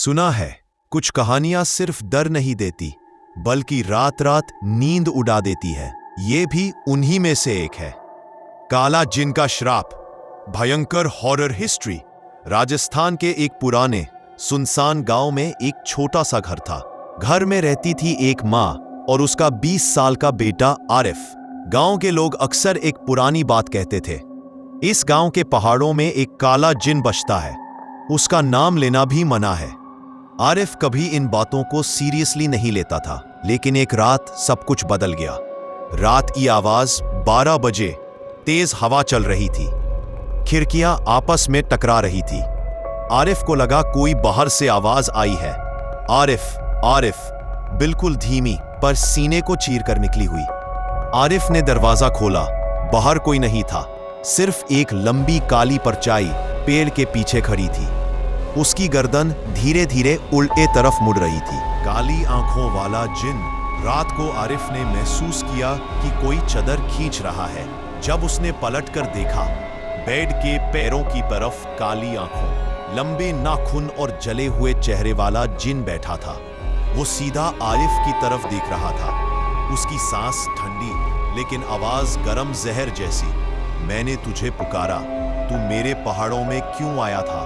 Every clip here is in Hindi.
सुना है कुछ कहानियां सिर्फ डर नहीं देती बल्कि रात रात नींद उड़ा देती है। ये भी उन्हीं में से एक है। काला जिन का श्राप, भयंकर हॉरर हिस्ट्री। राजस्थान के एक पुराने सुनसान गांव में एक छोटा सा घर था। घर में रहती थी एक माँ और उसका 20 साल का बेटा आरिफ। गांव के लोग अक्सर एक पुरानी बात कहते थे, इस गांव के पहाड़ों में एक काला जिन बसता है, उसका नाम लेना भी मना है। आरिफ कभी इन बातों को सीरियसली नहीं लेता था, लेकिन एक रात सब कुछ बदल गया। रात की आवाज 12 बजे, तेज हवा चल रही थी, खिड़कियां आपस में टकरा रही थी। आरिफ को लगा कोई बाहर से आवाज आई है। आरिफ आरिफ बिल्कुल धीमी पर सीने को चीर कर निकली हुई। आरिफ ने दरवाजा खोला। बाहर कोई नहीं था, सिर्फ एक लंबी काली परछाई पेड़ के पीछे खड़ी थी। उसकी गर्दन धीरे धीरे उल्टे तरफ मुड़ रही थी। काली आंखों वाला जिन। रात को आरिफ ने महसूस किया कि कोई चादर खींच रहा है। जब उसने पलटकर देखा, बेड के पैरों की तरफ काली आंखों, लंबे नाखून और जले हुए चेहरे वाला जिन बैठा था। वो सीधा आरिफ की तरफ देख रहा था। उसकी सांस ठंडी लेकिन आवाज गरम जहर जैसी। मैंने तुझे पुकारा, तू मेरे पहाड़ों में क्यों आया था?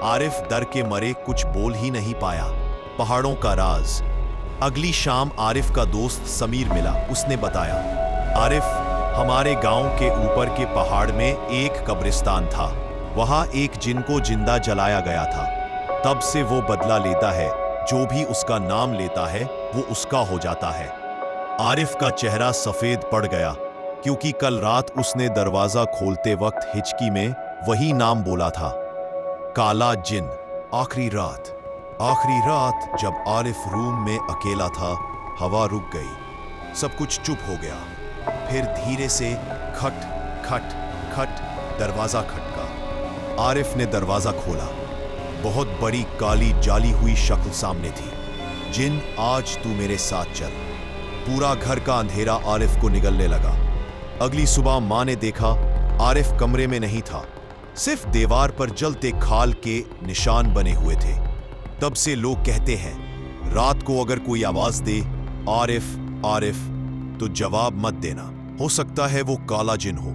आरिफ डर के मरे कुछ बोल ही नहीं पाया। पहाड़ों का राज। अगली शाम आरिफ का दोस्त समीर मिला। उसने बताया, आरिफ, हमारे गांव के ऊपर के पहाड़ में एक कब्रिस्तान था। वहां एक जिन को जिंदा जलाया गया था। तब से वो बदला लेता है। जो भी उसका नाम लेता है वो उसका हो जाता है। आरिफ का चेहरा सफेद पड़ गया, क्योंकि कल रात उसने दरवाजा खोलते वक्त हिचकी में वही नाम बोला था, काला जिन। आखिरी रात जब आरिफ रूम में अकेला था, हवा रुक गई, सब कुछ चुप हो गया। फिर धीरे से खट खट खट दरवाजा खटका। आरिफ ने दरवाजा खोला। बहुत बड़ी काली जाली हुई शक्ल सामने थी। जिन, आज तू मेरे साथ चल। पूरा घर का अंधेरा आरिफ को निगलने लगा। अगली सुबह मां ने देखा, आरिफ कमरे में नहीं था, सिर्फ दीवार पर जलते खाल के निशान बने हुए थे। तब से लोग कहते हैं, रात को अगर कोई आवाज दे, आरिफ आरिफ, तो जवाब मत देना, हो सकता है वो काला जिन हो।